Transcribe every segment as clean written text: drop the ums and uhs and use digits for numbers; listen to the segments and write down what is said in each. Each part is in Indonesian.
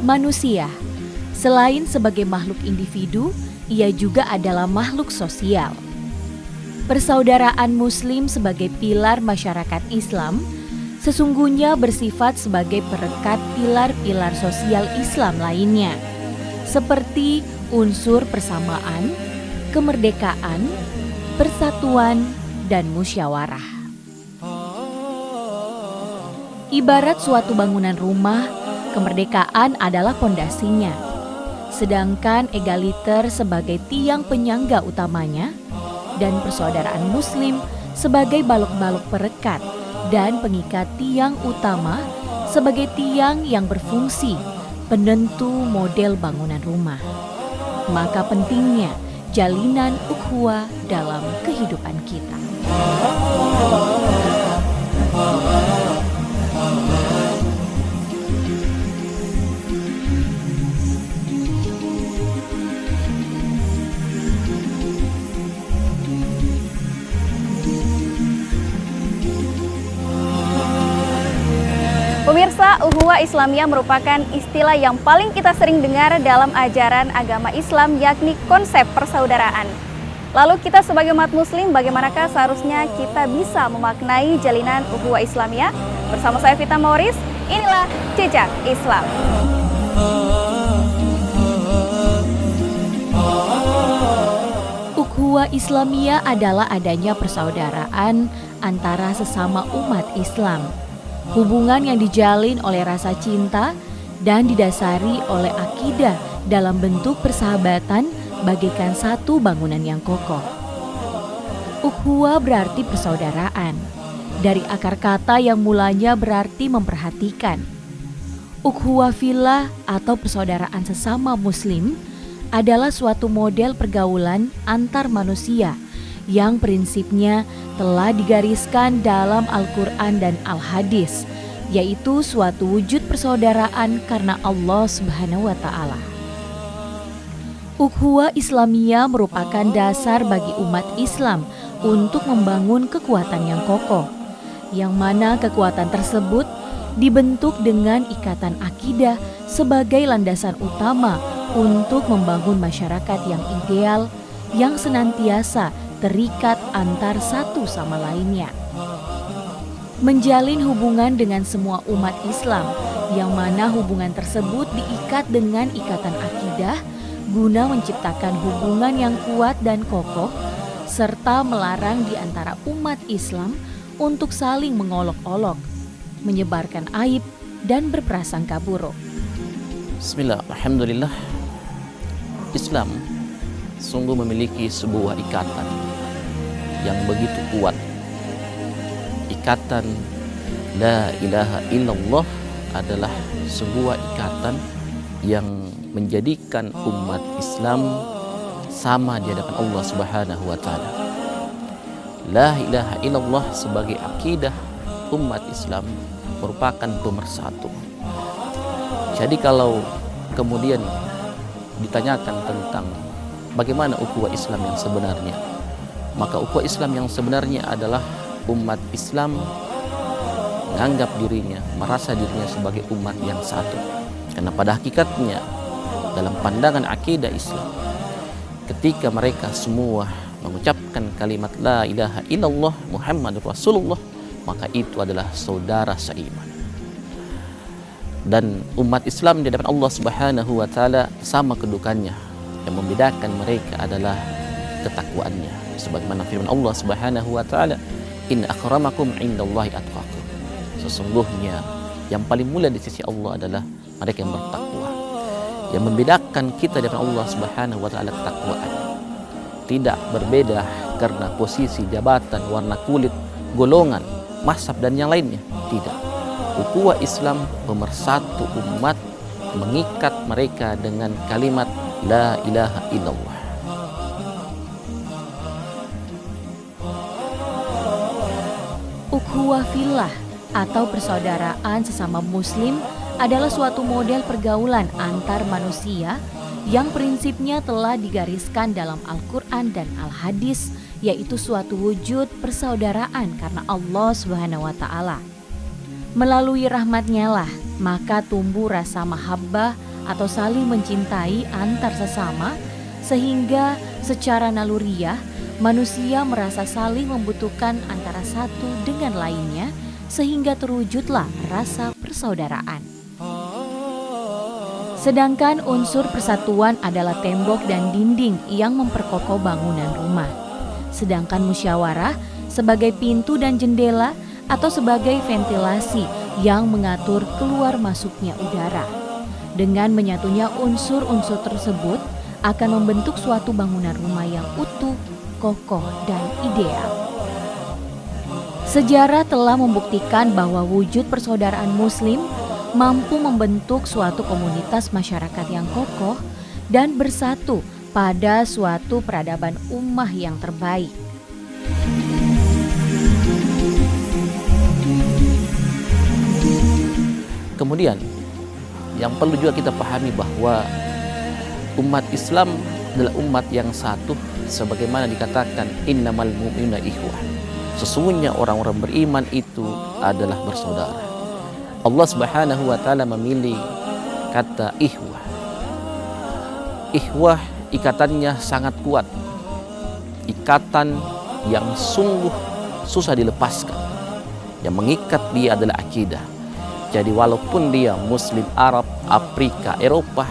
Manusia, selain sebagai makhluk individu, ia juga adalah makhluk sosial. Persaudaraan Muslim sebagai pilar masyarakat Islam sesungguhnya bersifat sebagai perekat pilar-pilar sosial Islam lainnya, seperti unsur persamaan, kemerdekaan, persatuan, dan musyawarah. Ibarat suatu bangunan rumah, kemerdekaan adalah pondasinya, sedangkan egaliter sebagai tiang penyangga utamanya, dan persaudaraan Muslim sebagai balok-balok perekat dan pengikat tiang utama sebagai tiang yang berfungsi penentu model bangunan rumah. Maka pentingnya jalinan ukhuwah dalam kehidupan kita. Pemirsa, ukhuwah Islamiyah merupakan istilah yang paling kita sering dengar dalam ajaran agama Islam, yakni konsep persaudaraan. Lalu kita sebagai umat muslim, bagaimanakah seharusnya kita bisa memaknai jalinan ukhuwah Islamiyah? Bersama saya Vita Mauris, inilah Jejak Islam. Ukhuwah Islamiyah adalah adanya persaudaraan antara sesama umat Islam. Hubungan yang dijalin oleh rasa cinta dan didasari oleh akidah dalam bentuk persahabatan bagaikan satu bangunan yang kokoh. Ukhuwah berarti persaudaraan, dari akar kata yang mulanya berarti memperhatikan. Ukhuwah fillah atau persaudaraan sesama muslim adalah suatu model pergaulan antar manusia yang prinsipnya telah digariskan dalam Al-Quran dan Al-Hadis, yaitu suatu wujud persaudaraan karena Allah Subhanahu wa Ta'ala. Ukhuwah Islamiyah merupakan dasar bagi umat Islam untuk membangun kekuatan yang kokoh, yang mana kekuatan tersebut dibentuk dengan ikatan akidah sebagai landasan utama untuk membangun masyarakat yang ideal, yang senantiasa terikat antar satu sama lainnya. Menjalin hubungan dengan semua umat Islam, yang mana hubungan tersebut diikat dengan ikatan akidah guna menciptakan hubungan yang kuat dan kokoh, serta melarang di antara umat Islam untuk saling mengolok-olok, menyebarkan aib, dan berprasangka buruk. Bismillah, alhamdulillah. Islam sungguh memiliki sebuah ikatan yang begitu kuat. Ikatan La ilaha illallah adalah sebuah ikatan yang menjadikan umat Islam sama di hadapan Allah Subhanahu wa Ta'ala. La ilaha illallah sebagai akidah umat Islam merupakan pemersatu. Jadi kalau kemudian ditanyakan tentang bagaimana ukhuwah Islam yang sebenarnya, maka ukhuwah Islam yang sebenarnya adalah umat Islam menganggap dirinya, merasa dirinya sebagai umat yang satu. Karena pada hakikatnya dalam pandangan akidah Islam, ketika mereka semua mengucapkan kalimat La ilaha illallah Muhammadur Rasulullah, maka itu adalah saudara seiman. Dan umat Islam di hadapan Allah Subhanahu wa Ta'ala sama kedudukannya. Yang membedakan mereka adalah ketakwaannya. Sebagaimana firman Allah Subhanahu wa Ta'ala, Inna akramakum indallahi atqakum. Sesungguhnya yang paling mulia di sisi Allah adalah mereka yang bertakwa. Yang membedakan kita dengan Allah Subhanahu wa Ta'ala ketakwaan. Tidak berbeda karena posisi, jabatan, warna kulit, golongan, mazhab dan yang lainnya. Tidak. Ukhuwah Islam pemersatu umat, mengikat mereka dengan kalimat La ilaha illallah. Ukhuwah fillah atau persaudaraan sesama muslim adalah suatu model pergaulan antar manusia yang prinsipnya telah digariskan dalam Al-Quran dan Al-Hadis, yaitu suatu wujud persaudaraan karena Allah Subhanahu wa Ta'ala. Melalui rahmatnya lah maka tumbuh rasa mahabbah atau saling mencintai antar sesama, sehingga secara naluriah manusia merasa saling membutuhkan antara satu dengan lainnya, sehingga terwujudlah rasa persaudaraan. Sedangkan unsur persatuan adalah tembok dan dinding yang memperkokoh bangunan rumah. Sedangkan musyawarah sebagai pintu dan jendela atau sebagai ventilasi yang mengatur keluar masuknya udara. Dengan menyatunya unsur-unsur tersebut akan membentuk suatu bangunan rumah yang utuh, kokoh, dan ideal. Sejarah telah membuktikan bahwa wujud persaudaraan Muslim mampu membentuk suatu komunitas masyarakat yang kokoh dan bersatu pada suatu peradaban ummah yang terbaik. Kemudian yang perlu juga kita pahami bahwa umat Islam adalah umat yang satu, sebagaimana dikatakan innamal mu'minuna ikhwah. Sesungguhnya orang-orang beriman itu adalah bersaudara. Allah Subhanahu wa taala memilih kata ikhwah. Ikhwah ikatannya sangat kuat. Ikatan yang sungguh susah dilepaskan. Yang mengikat dia adalah akidah. Jadi walaupun dia Muslim Arab, Afrika, Eropa,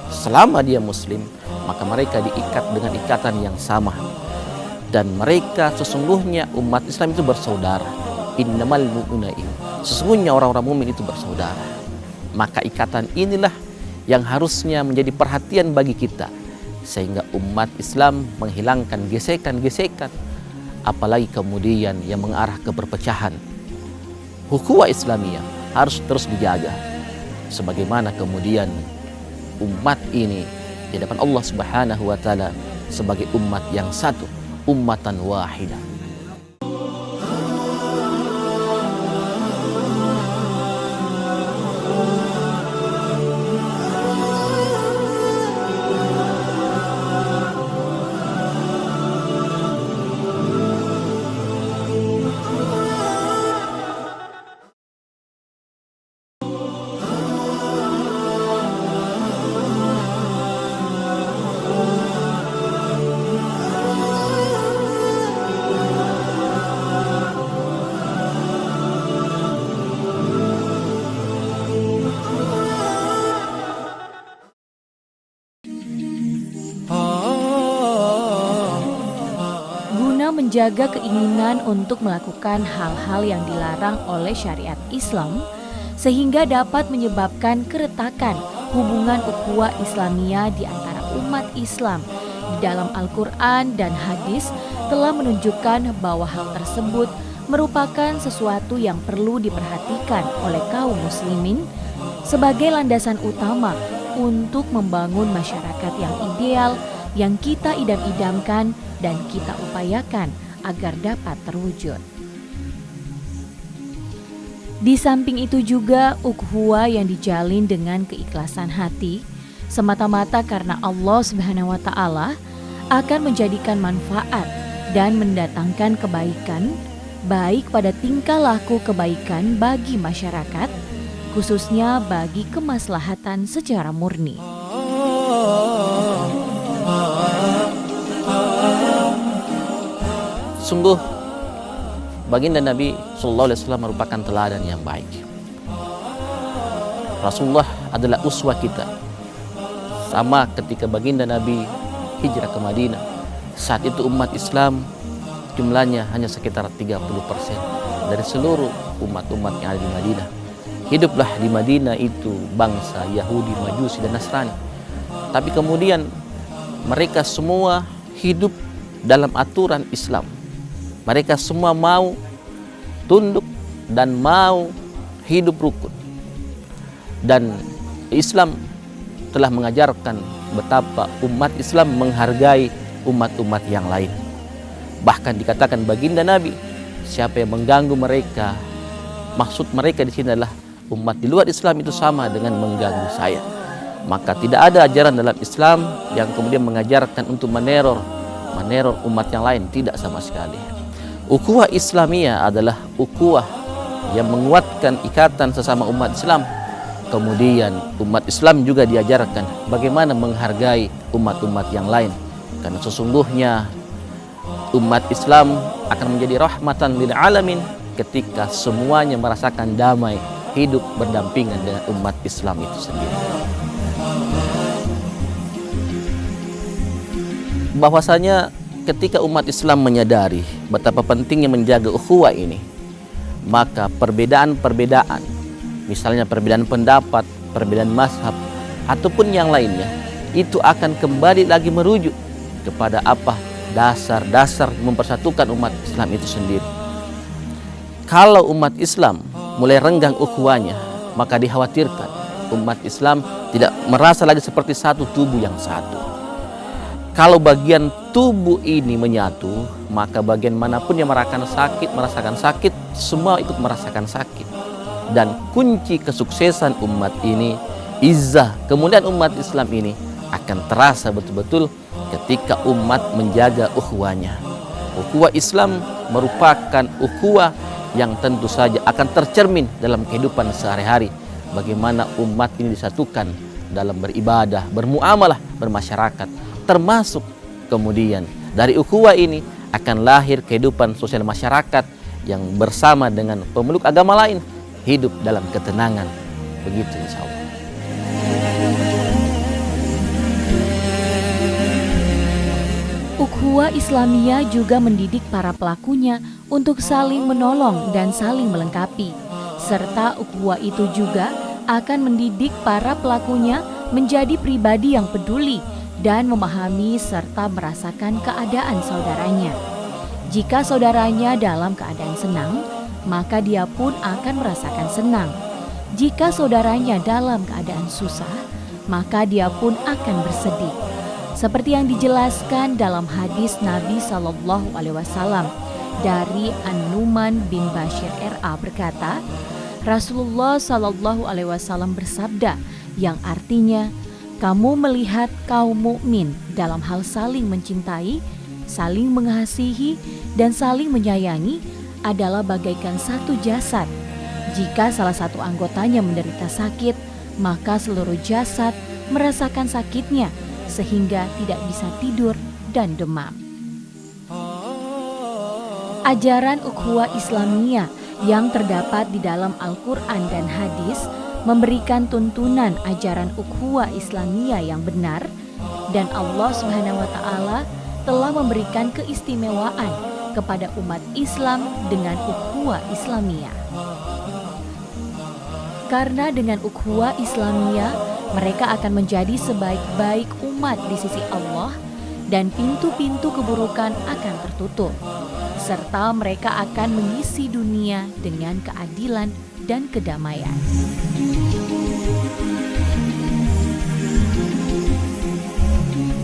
selama dia Muslim, maka mereka diikat dengan ikatan yang sama. Dan mereka sesungguhnya umat Islam itu bersaudara. Innamal mu'minuna ikhwah. Sesungguhnya orang-orang mukmin itu bersaudara. Maka ikatan inilah yang harusnya menjadi perhatian bagi kita, sehingga umat Islam menghilangkan gesekan-gesekan, apalagi kemudian yang mengarah ke perpecahan. Ukhuwah Islamiyah harus terus dijaga, sebagaimana kemudian umat ini di hadapan Allah Subhanahu wa taala sebagai umat yang satu, ummatan wahidah. Menjaga keinginan untuk melakukan hal-hal yang dilarang oleh syariat Islam, sehingga dapat menyebabkan keretakan hubungan ukhuwah Islamiyah di antara umat Islam. Di dalam Al-Quran dan hadis telah menunjukkan bahwa hal tersebut merupakan sesuatu yang perlu diperhatikan oleh kaum muslimin sebagai landasan utama untuk membangun masyarakat yang ideal yang kita idam-idamkan dan kita upayakan agar dapat terwujud. Di samping itu juga ukhuwah yang dijalin dengan keikhlasan hati semata-mata karena Allah Subhanahu wa taala akan menjadikan manfaat dan mendatangkan kebaikan baik pada tingkah laku kebaikan bagi masyarakat, khususnya bagi kemaslahatan secara murni. Sungguh baginda Nabi Sallallahu Alaihi Wasallam merupakan teladan yang baik. Rasulullah adalah uswah kita. Sama ketika baginda Nabi hijrah ke Madinah, saat itu umat Islam jumlahnya hanya sekitar 30% dari seluruh umat-umat yang ada di Madinah. Hiduplah di Madinah itu bangsa Yahudi, Majusi, dan Nasrani. Tapi kemudian mereka semua hidup dalam aturan Islam. Mereka semua mau tunduk dan mau hidup rukun. Dan Islam telah mengajarkan betapa umat Islam menghargai umat-umat yang lain. Bahkan dikatakan baginda Nabi, siapa yang mengganggu mereka, maksud mereka di sini adalah umat di luar Islam itu sama dengan mengganggu saya. Maka tidak ada ajaran dalam Islam yang kemudian mengajarkan untuk meneror umat yang lain, tidak sama sekali. Ukhuwah Islamiyah adalah ukhuwah yang menguatkan ikatan sesama umat Islam. kemudian umat Islam juga diajarkan bagaimana menghargai umat-umat yang lain. Karena sesungguhnya umat Islam akan menjadi rahmatan lil alamin ketika semuanya merasakan damai, hidup berdampingan dengan umat Islam itu sendiri. Bahwasanya ketika umat Islam menyadari betapa pentingnya menjaga ukhuwah ini, maka perbedaan-perbedaan, misalnya perbedaan pendapat, perbedaan mazhab, ataupun yang lainnya, itu akan kembali lagi merujuk kepada apa? Dasar-dasar mempersatukan umat Islam itu sendiri. Kalau umat Islam mulai renggang ukhuwahnya, maka dikhawatirkan umat Islam tidak merasa lagi seperti satu tubuh yang satu. Kalau bagian tubuh ini menyatu, maka bagian manapun yang merasakan sakit, semua ikut merasakan sakit. Dan kunci kesuksesan umat ini, izzah kemudian umat Islam ini akan terasa betul-betul ketika umat menjaga ukhuwahnya. Ukhuwah Islam merupakan ukhuwah yang tentu saja akan tercermin dalam kehidupan sehari-hari. Bagaimana umat ini disatukan dalam beribadah, bermuamalah, bermasyarakat. Termasuk kemudian dari ukhuwah ini akan lahir kehidupan sosial masyarakat yang bersama dengan pemeluk agama lain hidup dalam ketenangan. Begitu insya Allah. Ukhuwah Islamiyah juga mendidik para pelakunya untuk saling menolong dan saling melengkapi. Serta ukhuwah itu juga akan mendidik para pelakunya menjadi pribadi yang peduli dan memahami serta merasakan keadaan saudaranya. Jika saudaranya dalam keadaan senang, maka dia pun akan merasakan senang. Jika saudaranya dalam keadaan susah, maka dia pun akan bersedih. Seperti yang dijelaskan dalam hadis Nabi Shallallahu Alaihi Wasallam dari An-Numan bin Bashir RA berkata, Rasulullah Shallallahu Alaihi Wasallam bersabda, yang artinya, kamu melihat kaum mukmin dalam hal saling mencintai, saling mengasihi, dan saling menyayangi adalah bagaikan satu jasad. Jika salah satu anggotanya menderita sakit, maka seluruh jasad merasakan sakitnya, sehingga tidak bisa tidur dan demam. Ajaran ukhuwah Islamiyah yang terdapat di dalam Al-Quran dan hadis memberikan tuntunan ajaran ukhuwah Islamiyah yang benar, dan Allah Subhanahu wa Ta'ala telah memberikan keistimewaan kepada umat Islam dengan ukhuwah Islamiyah. Karena dengan ukhuwah Islamiyah mereka akan menjadi sebaik-baik umat di sisi Allah dan pintu-pintu keburukan akan tertutup, serta mereka akan mengisi dunia dengan keadilan dan kedamaian.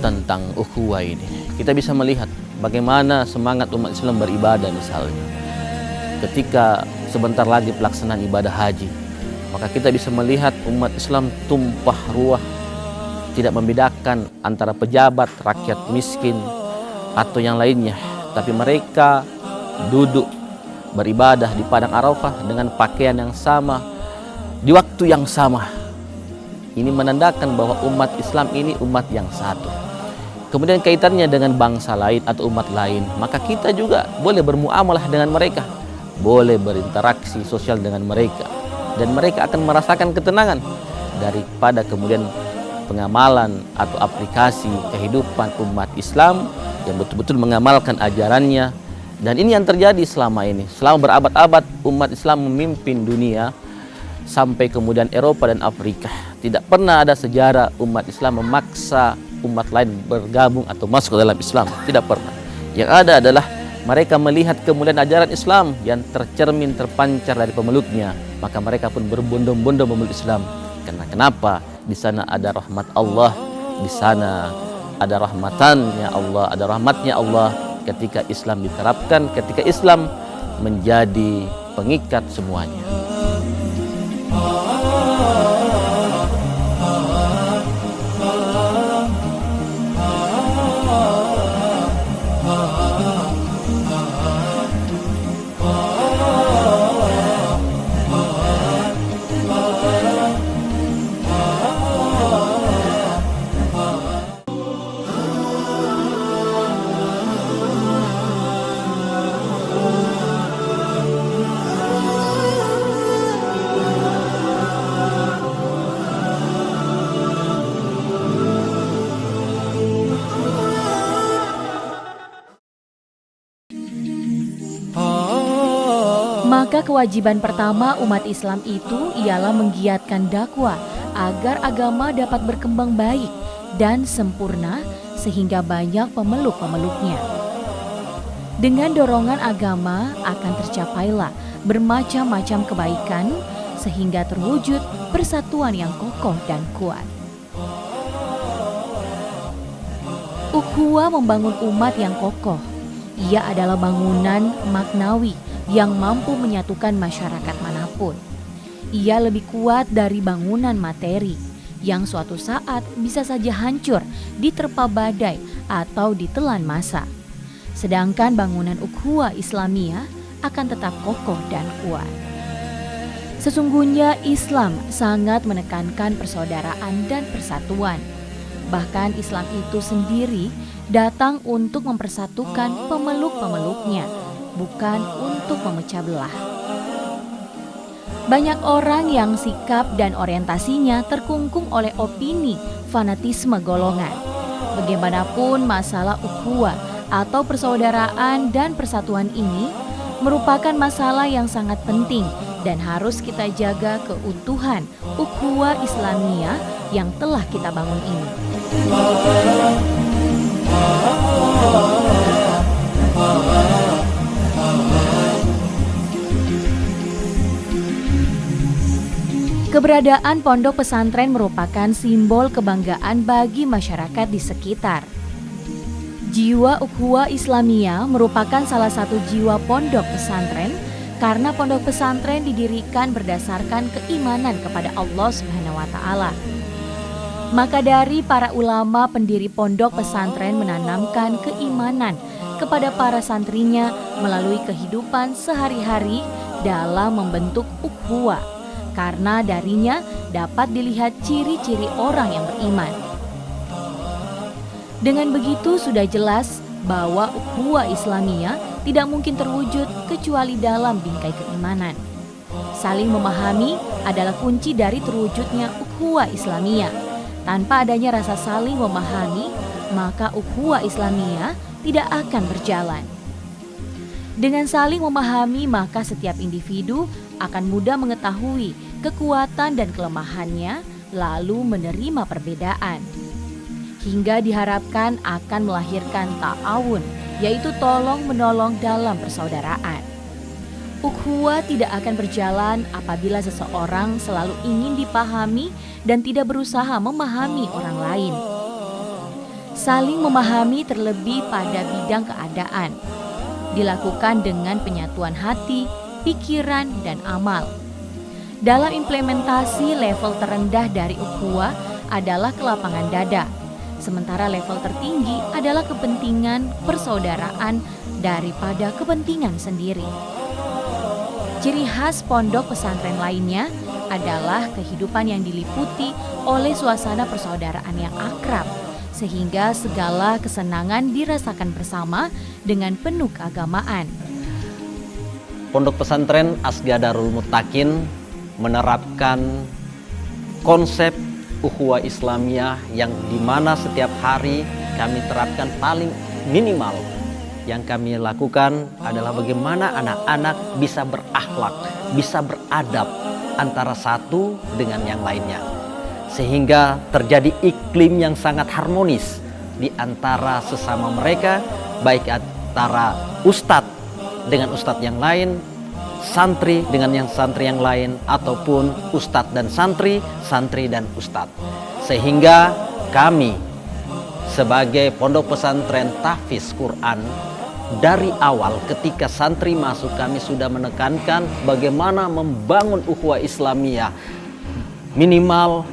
Tentang ukhuwah ini, kita bisa melihat bagaimana semangat umat Islam beribadah misalnya. Ketika sebentar lagi pelaksanaan ibadah haji, maka kita bisa melihat umat Islam tumpah ruah, tidak membedakan antara pejabat, rakyat miskin, atau yang lainnya. Tapi mereka duduk beribadah di Padang Arafah dengan pakaian yang sama, di waktu yang sama. Ini menandakan bahwa umat Islam ini umat yang satu. Kemudian kaitannya dengan bangsa lain atau umat lain, maka kita juga boleh bermuamalah dengan mereka, boleh berinteraksi sosial dengan mereka. Dan mereka akan merasakan ketenangan daripada kemudian pengamalan atau aplikasi kehidupan umat Islam yang betul-betul mengamalkan ajarannya. Dan ini yang terjadi selama ini. Selama berabad-abad umat Islam memimpin dunia sampai kemudian Eropa dan Afrika. Tidak pernah ada sejarah umat Islam memaksa umat lain bergabung atau masuk ke dalam Islam. Tidak pernah. Yang ada adalah mereka melihat kemuliaan ajaran Islam yang tercermin, terpancar dari pemeluknya, maka mereka pun berbondong-bondong memeluk Islam. Karena kenapa? Di sana ada rahmat Allah, di sana ada rahmatannya Allah, ada rahmatnya Allah ketika Islam diterapkan, ketika Islam menjadi pengikat semuanya. Maka kewajiban pertama umat Islam itu ialah menggiatkan dakwah agar agama dapat berkembang baik dan sempurna sehingga banyak pemeluk-pemeluknya. Dengan dorongan agama akan tercapailah bermacam-macam kebaikan sehingga terwujud persatuan yang kokoh dan kuat. Ukhuwah membangun umat yang kokoh. Ia adalah bangunan maknawi yang mampu menyatukan masyarakat manapun. Ia lebih kuat dari bangunan materi yang suatu saat bisa saja hancur diterpa badai atau ditelan massa. Sedangkan bangunan ukhuwah Islamiyah akan tetap kokoh dan kuat. Sesungguhnya Islam sangat menekankan persaudaraan dan persatuan. Bahkan Islam itu sendiri datang untuk mempersatukan pemeluk-pemeluknya, bukan untuk memecah belah. Banyak orang yang sikap dan orientasinya terkungkung oleh opini fanatisme golongan. Bagaimanapun masalah ukhuwah atau persaudaraan dan persatuan ini merupakan masalah yang sangat penting dan harus kita jaga keutuhan ukhuwah Islamiyah yang telah kita bangun ini. Keberadaan pondok pesantren merupakan simbol kebanggaan bagi masyarakat di sekitar. Jiwa ukhuwah Islamiyah merupakan salah satu jiwa pondok pesantren karena pondok pesantren didirikan berdasarkan keimanan kepada Allah Subhanahu wa taala. Maka dari para ulama pendiri pondok pesantren menanamkan keimanan kepada para santrinya melalui kehidupan sehari-hari dalam membentuk ukhuwah, karena darinya dapat dilihat ciri-ciri orang yang beriman. Dengan begitu sudah jelas bahwa ukhuwah Islamiyah tidak mungkin terwujud kecuali dalam bingkai keimanan. Saling memahami adalah kunci dari terwujudnya ukhuwah Islamiyah. Tanpa adanya rasa saling memahami, maka ukhuwah Islamiyah tidak akan berjalan. Dengan saling memahami, maka setiap individu akan mudah mengetahui kekuatan dan kelemahannya, lalu menerima perbedaan. Hingga diharapkan akan melahirkan ta'awun, yaitu tolong-menolong dalam persaudaraan. Ukhuwah tidak akan berjalan apabila seseorang selalu ingin dipahami dan tidak berusaha memahami orang lain. Saling memahami terlebih pada bidang keadaan, dilakukan dengan penyatuan hati, pikiran, dan amal. Dalam implementasi level terendah dari ukhuwah adalah kelapangan dada, sementara level tertinggi adalah kepentingan persaudaraan daripada kepentingan sendiri. Ciri khas pondok pesantren lainnya adalah kehidupan yang diliputi oleh suasana persaudaraan yang akrab, sehingga segala kesenangan dirasakan bersama dengan penuh keagamaan. Pondok pesantren Asga Darul Muttaqin menerapkan konsep ukhuwah Islamiyah yang dimana setiap hari kami terapkan paling minimal. Yang kami lakukan adalah bagaimana anak-anak bisa berakhlak, bisa beradab antara satu dengan yang lainnya. Sehingga terjadi iklim yang sangat harmonis di antara sesama mereka, baik antara ustadz dengan ustadz yang lain, santri dengan yang santri yang lain, ataupun ustadz dan santri, santri dan ustadz. Sehingga kami sebagai pondok pesantren tahfiz Quran, dari awal ketika santri masuk kami sudah menekankan bagaimana membangun ukhuwah Islamiyah minimal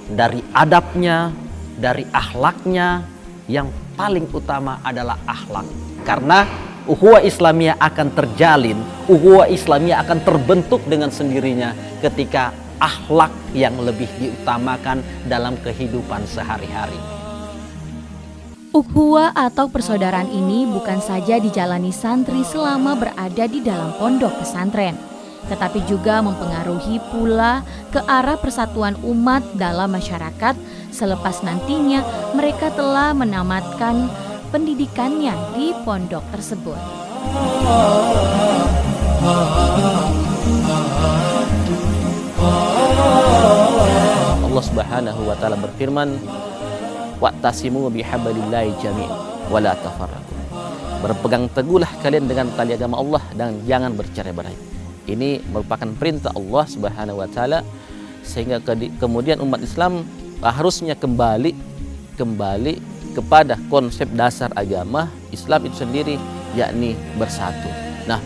dari adabnya, dari akhlaknya. Yang paling utama adalah akhlak, karena ukhuwah Islamiyah akan terjalin, ukhuwah Islamiyah akan terbentuk dengan sendirinya ketika akhlak yang lebih diutamakan dalam kehidupan sehari-hari. Ukhuwah atau persaudaraan ini bukan saja dijalani santri selama berada di dalam pondok pesantren, tetapi juga mempengaruhi pula ke arah persatuan umat dalam masyarakat selepas nantinya mereka telah menamatkan pendidikannya di pondok tersebut. Subhanahu wa taala berfirman, "Wa'tasimu bihablillahi jami'an wa la tafarraqu." Berpegang teguhlah kalian dengan tali agama Allah dan jangan bercerai-berai. Ini merupakan perintah Allah Subhanahu wa taala, sehingga kemudian umat Islam harusnya kembali kepada konsep dasar agama Islam itu sendiri, yakni bersatu. Nah,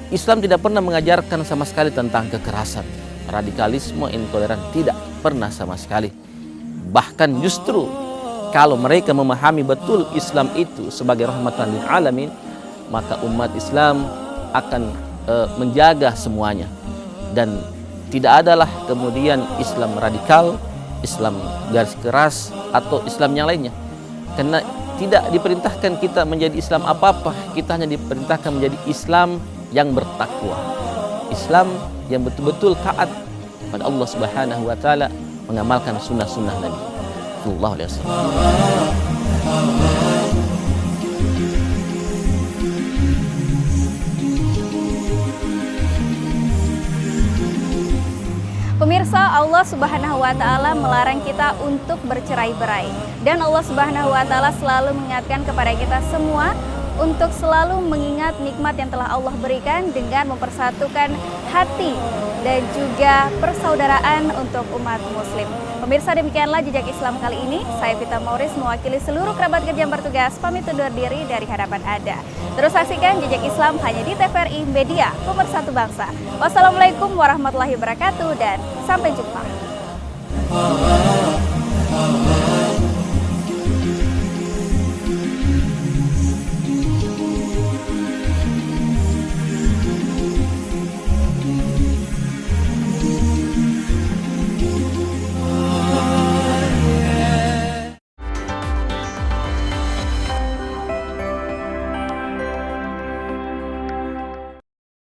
Islam tidak pernah mengajarkan sama sekali tentang kekerasan, radikalisme, intoleran, tidak pernah sama sekali. Bahkan justru kalau mereka memahami betul Islam itu sebagai rahmatan lil alamin, maka umat Islam akan menjaga semuanya, dan tidak adalah kemudian Islam radikal, Islam garis keras, atau Islam yang lainnya. Karena tidak diperintahkan kita menjadi Islam apa-apa, kita hanya diperintahkan menjadi Islam yang bertakwa, Islam yang betul-betul taat pada Allah Subhanahu wa taala, mengamalkan sunnah-sunnah Nabi sallallahu alaihi wasallam. Pemirsa, Allah Subhanahu wa taala melarang kita untuk bercerai-berai, dan Allah Subhanahu wa taala selalu mengingatkan kepada kita semua untuk selalu mengingat nikmat yang telah Allah berikan dengan mempersatukan hati dan juga persaudaraan untuk umat muslim. Pemirsa, demikianlah Jejak Islam kali ini. Saya Vita Mauris mewakili seluruh kerabat kerja yang bertugas pamit undur diri dari hadapan Anda. Terus saksikan Jejak Islam hanya di TVRI Media Pemersatu Bangsa. Wassalamualaikum warahmatullahi wabarakatuh dan sampai jumpa.